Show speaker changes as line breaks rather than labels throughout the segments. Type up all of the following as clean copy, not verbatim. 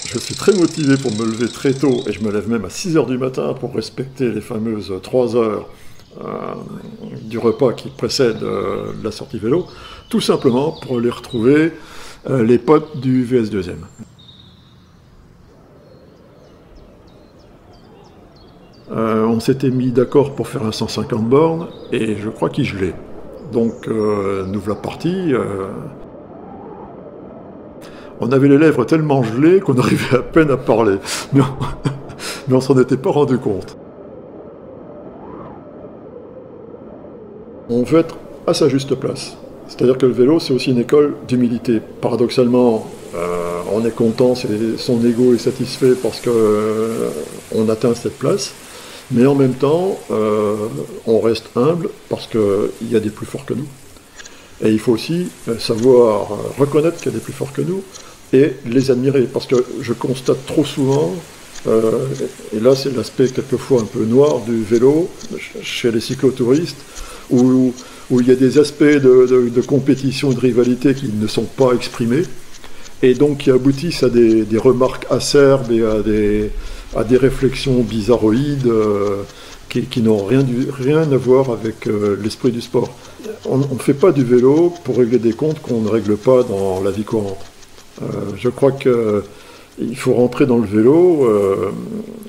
Je suis très motivé pour me lever très tôt et je me lève même à 6 heures du matin pour respecter les fameuses 3 heures du repas qui précède la sortie vélo, tout simplement pour aller retrouver les potes du VS2M. On s'était mis d'accord pour faire un 150 bornes et je crois qu'il gelait. Donc nous voilà partis. On avait les lèvres tellement gelées qu'on arrivait à peine à parler. Mais on s'en était pas rendu compte. On veut être à sa juste place. C'est-à-dire que le vélo, c'est aussi une école d'humilité. Paradoxalement, on est content, son ego est satisfait parce qu'on atteint cette place. Mais en même temps, on reste humble parce qu'il y a des plus forts que nous. Et il faut aussi savoir reconnaître qu'il y a des plus forts que nous et les admirer. Parce que je constate trop souvent, et là c'est l'aspect quelquefois un peu noir du vélo, chez les cyclotouristes, où il y a des aspects de compétition et de rivalité qui ne sont pas exprimés, et donc qui aboutissent à des remarques acerbes et à des réflexions bizarroïdes qui n'ont rien à voir avec l'esprit du sport. On ne fait pas du vélo pour régler des comptes qu'on ne règle pas dans la vie courante. Je crois qu'il faut rentrer dans le vélo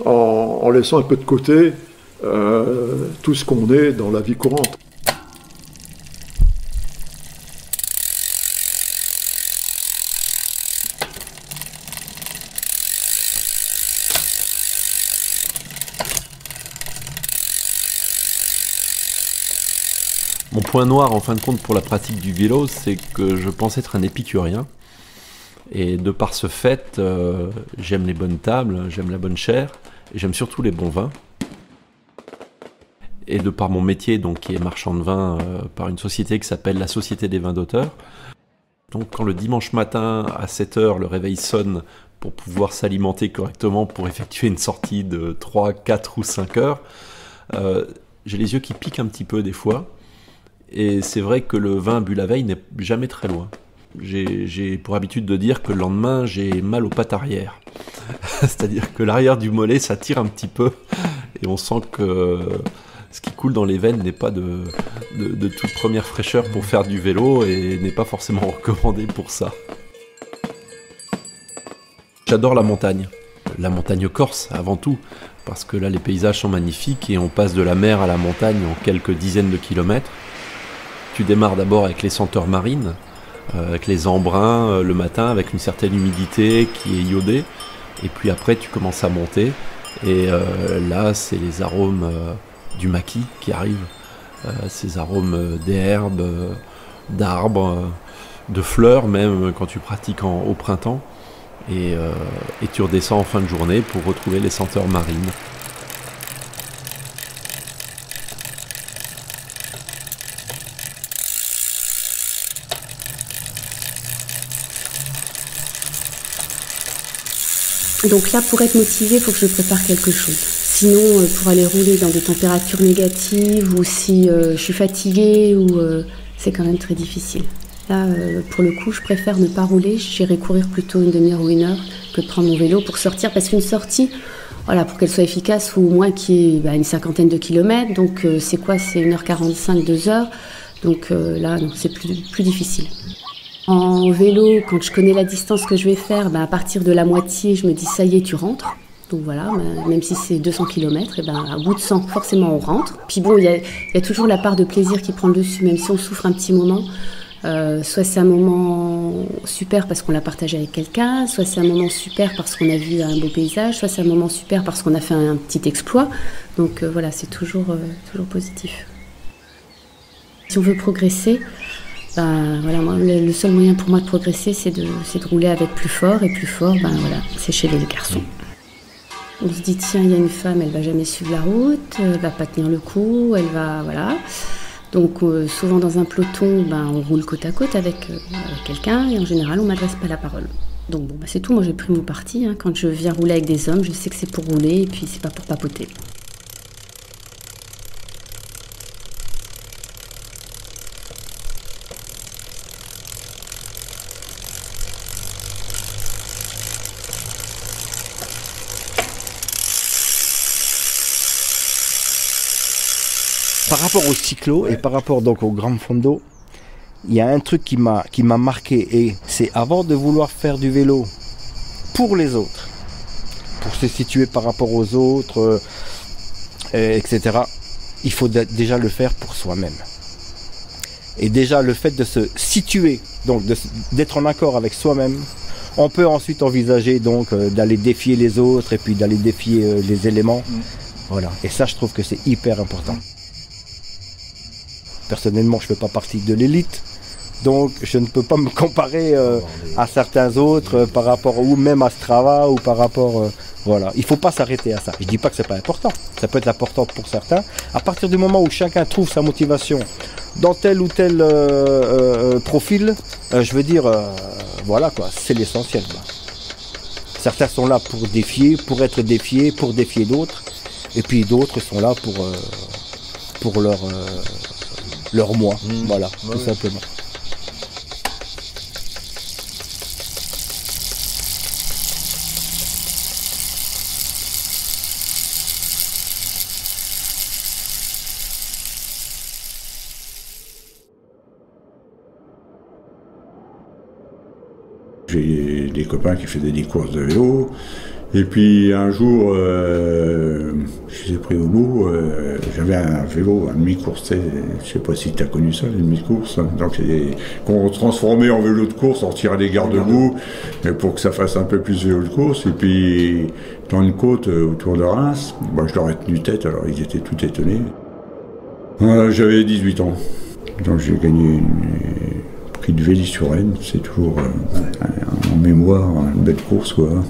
en laissant un peu de côté tout ce qu'on est dans la vie courante.
Mon point noir en fin de compte pour la pratique du vélo, c'est que je pense être un épicurien. Et de par ce fait, j'aime les bonnes tables, j'aime la bonne chair, et j'aime surtout les bons vins. Et de par mon métier, donc, qui est marchand de vin par une société qui s'appelle la Société des vins d'auteur, donc quand le dimanche matin à 7 heures, le réveil sonne pour pouvoir s'alimenter correctement, pour effectuer une sortie de 3, 4 ou 5 heures, j'ai les yeux qui piquent un petit peu des fois. Et c'est vrai que le vin bu la veille n'est jamais très loin. J'ai pour habitude de dire que le lendemain, j'ai mal aux pattes arrière. C'est-à-dire que l'arrière du mollet, ça tire un petit peu. Et on sent que ce qui coule dans les veines n'est pas de toute première fraîcheur pour faire du vélo et n'est pas forcément recommandé pour ça. J'adore la montagne corse avant tout. Parce que là, les paysages sont magnifiques et on passe de la mer à la montagne en quelques dizaines de kilomètres. Tu démarres d'abord avec les senteurs marines, avec les embruns le matin, avec une certaine humidité qui est iodée. Et puis après, tu commences à monter. Et là, c'est les arômes du maquis qui arrivent. Ces arômes d'herbes, d'arbres, de fleurs même quand tu pratiques au printemps. Et tu redescends en fin de journée pour retrouver les senteurs marines.
Donc là, pour être motivée, il faut que je prépare quelque chose. Sinon, pour aller rouler dans des températures négatives ou si je suis fatiguée, c'est quand même très difficile. Là, pour le coup, je préfère ne pas rouler. J'irai courir plutôt une demi-heure ou une heure que de prendre mon vélo pour sortir. Parce qu'une sortie, voilà, pour qu'elle soit efficace, ou au moins qu'il y ait une cinquantaine de kilomètres. Donc c'est quoi? C'est 1h45, 2h. Donc là, non, c'est plus difficile. En vélo, quand je connais la distance que je vais faire, à partir de la moitié, je me dis ça y est, tu rentres. Donc voilà, même si c'est 200 km, à bout de 100, forcément on rentre. Puis bon, il y a toujours la part de plaisir qui prend le dessus, même si on souffre un petit moment. Soit c'est un moment super parce qu'on l'a partagé avec quelqu'un, soit c'est un moment super parce qu'on a vu un beau paysage, soit c'est un moment super parce qu'on a fait un petit exploit. Donc voilà, c'est toujours positif. Si on veut progresser, voilà, moi, le seul moyen pour moi de progresser, c'est de rouler avec plus fort, et plus fort, voilà, c'est chez les garçons. On se dit, tiens, il y a une femme, elle va jamais suivre la route, elle va pas tenir le coup, elle va, voilà. Donc souvent dans un peloton, on roule côte à côte avec quelqu'un, et en général, on m'adresse pas la parole. Donc bon, c'est tout, moi j'ai pris mon parti, hein. Quand je viens rouler avec des hommes, je sais que c'est pour rouler, et puis c'est pas pour papoter.
par rapport au cyclo et par rapport donc au Gran Fondo, il y a un truc qui m'a marqué, et c'est avant de vouloir faire du vélo pour les autres, pour se situer par rapport aux autres, etc., il faut déjà le faire pour soi-même. Et déjà le fait de se situer, donc d'être en accord avec soi-même, on peut ensuite envisager donc d'aller défier les autres et puis d'aller défier les éléments. Voilà. Et ça, je trouve que c'est hyper important. Personnellement, je ne fais pas partie de l'élite, donc je ne peux pas me comparer à certains autres par rapport, ou même à Strava, ou par rapport... voilà. Il ne faut pas s'arrêter à ça. Je ne dis pas que ce n'est pas important. Ça peut être important pour certains. À partir du moment où chacun trouve sa motivation dans tel ou tel profil, je veux dire, voilà quoi, c'est l'essentiel. Certains sont là pour défier, pour être défiés, pour défier d'autres. Et puis d'autres sont là pour leur moi. Voilà, tout simplement.
J'ai des copains qui faisaient des courses de vélo. Et puis un jour, je les ai pris au bout, j'avais un vélo, un demi-course, je sais pas si tu as connu ça, les demi-courses, donc qu'on transformait en vélo de course, on retirait les garde-boue, mais pour que ça fasse un peu plus vélo de course. Et puis dans une côte autour de Reims, moi je leur ai tenu tête, alors ils étaient tout étonnés. Voilà, j'avais 18 ans, donc j'ai gagné un prix de Vély-sur-Aisne, c'est toujours en mémoire, une belle course quoi.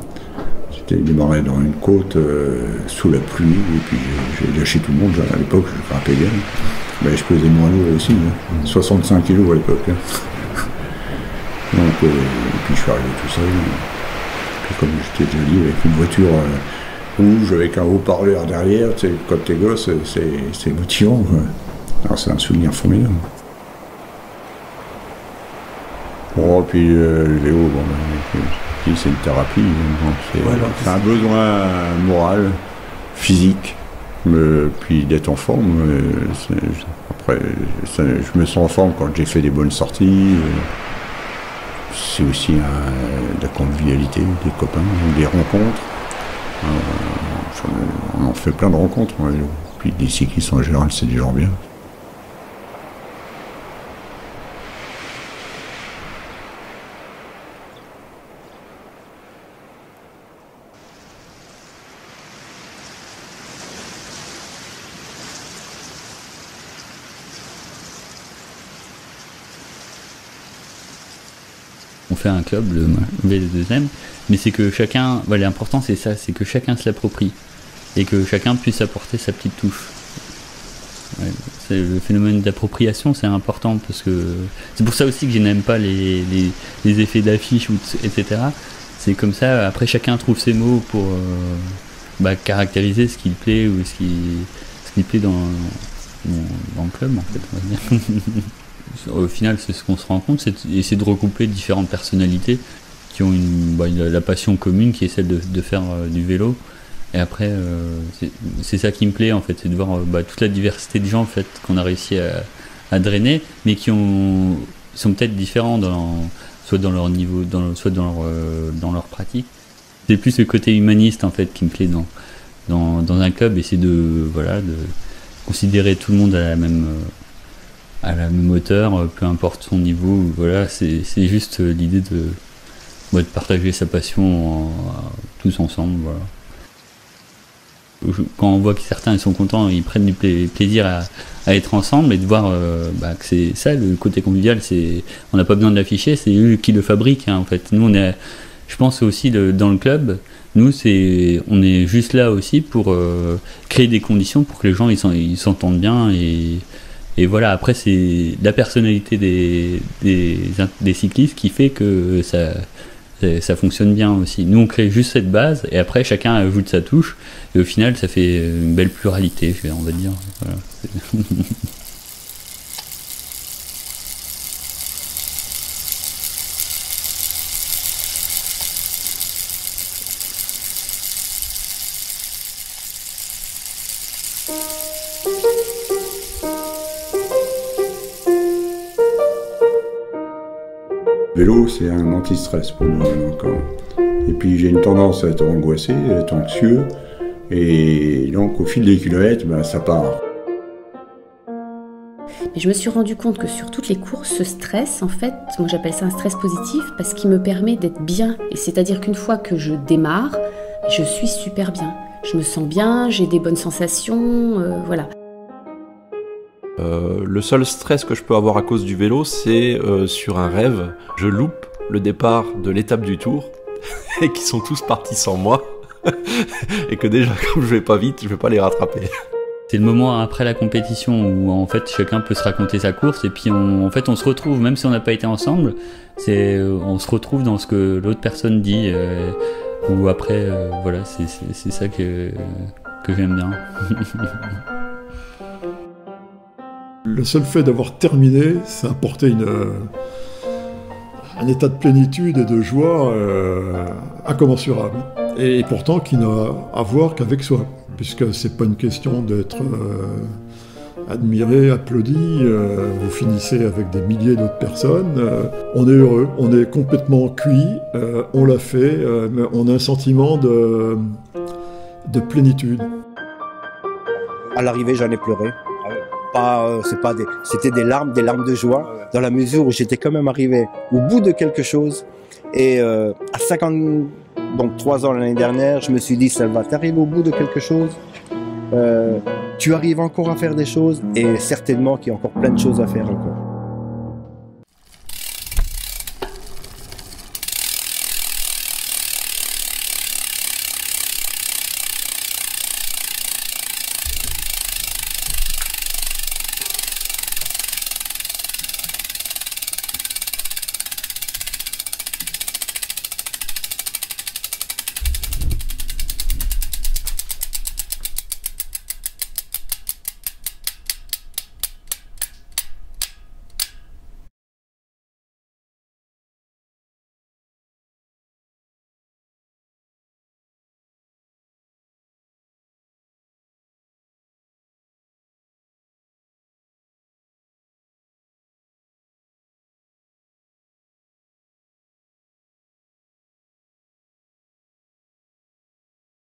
J'ai démarré dans une côte sous la pluie, et puis j'ai lâché tout le monde. À l'époque, je grimpais bien. Ben, je pesais moins lourd aussi, 65 kilos à l'époque. Donc, et puis je suis arrivé tout seul. Puis comme je t'ai déjà dit, avec une voiture rouge, avec un haut-parleur derrière, tu sais, quand t'es gosse, c'est motivant. Alors c'est un souvenir formidable. Bon, puis le vélo, bon, c'est une thérapie, c'est un besoin moral, physique, puis d'être en forme. Après, je me sens en forme quand j'ai fait des bonnes sorties. C'est aussi de la convivialité, des copains, des rencontres. On en fait plein de rencontres. Puis des cyclistes en général, c'est des gens bien.
On fait un club, le V2M, mais c'est que chacun, voilà, l'important c'est ça, c'est que chacun se l'approprie et que chacun puisse apporter sa petite touche. Ouais, c'est le phénomène d'appropriation, c'est important parce que c'est pour ça aussi que je n'aime pas les effets d'affiche, etc. C'est comme ça, après chacun trouve ses mots pour caractériser ce qui plaît ou ce qui plaît dans le club en fait, on va dire. Au final, c'est ce qu'on se rend compte, c'est essayer de regrouper différentes personnalités qui ont la passion commune qui est celle de faire du vélo. Et après, c'est ça qui me plaît en fait, c'est de voir toute la diversité de gens en fait qu'on a réussi à drainer, mais qui sont peut-être différents soit dans leur niveau, soit dans leur pratique. C'est plus le côté humaniste en fait qui me plaît dans un club, et c'est de considérer tout le monde à la même hauteur, peu importe son niveau. Voilà, c'est juste l'idée de partager sa passion tous ensemble. Voilà. Quand on voit que certains ils sont contents, ils prennent du plaisir à être ensemble, et de voir que c'est ça le côté convivial. On n'a pas besoin de l'afficher, c'est eux qui le fabriquent en fait. Nous je pense aussi dans le club, nous on est juste là aussi pour créer des conditions pour que les gens ils s'entendent bien, et voilà. Après c'est la personnalité des cyclistes qui fait que ça fonctionne bien aussi. Nous on crée juste cette base, et après chacun ajoute sa touche, et au final ça fait une belle pluralité, on va dire. Voilà.
Le vélo, c'est un anti-stress pour moi encore. Et puis j'ai une tendance à être angoissé, à être anxieux. Et donc au fil des kilomètres, ben, ça part.
Mais je me suis rendu compte que sur toutes les courses, ce stress, en fait, moi j'appelle ça un stress positif parce qu'il me permet d'être bien. Et c'est-à-dire qu'une fois que je démarre, je suis super bien. Je me sens bien, j'ai des bonnes sensations, voilà.
Le seul stress que je peux avoir à cause du vélo, c'est sur un rêve. Je loupe le départ de l'étape du Tour et qu'ils sont tous partis sans moi. Et que déjà, comme je vais pas vite, je vais pas les rattraper.
C'est le moment après la compétition où en fait chacun peut se raconter sa course et puis en fait on se retrouve, même si on n'a pas été ensemble, on se retrouve dans ce que l'autre personne dit ou après voilà, c'est ça que j'aime bien.
Le seul fait d'avoir terminé, ça a apporté un état de plénitude et de joie incommensurable. Et pourtant qui n'a à voir qu'avec soi, puisque c'est pas une question d'être admiré, applaudi, vous finissez avec des milliers d'autres personnes, on est heureux, on est complètement cuit, on l'a fait, mais on a un sentiment de plénitude.
À l'arrivée, j'en ai pleuré. C'était des larmes de joie, dans la mesure où j'étais quand même arrivé au bout de quelque chose. Et à 53 ans l'année dernière, je me suis dit, Salva, t'arrives au bout de quelque chose, tu arrives encore à faire des choses, et certainement qu'il y a encore plein de choses à faire encore.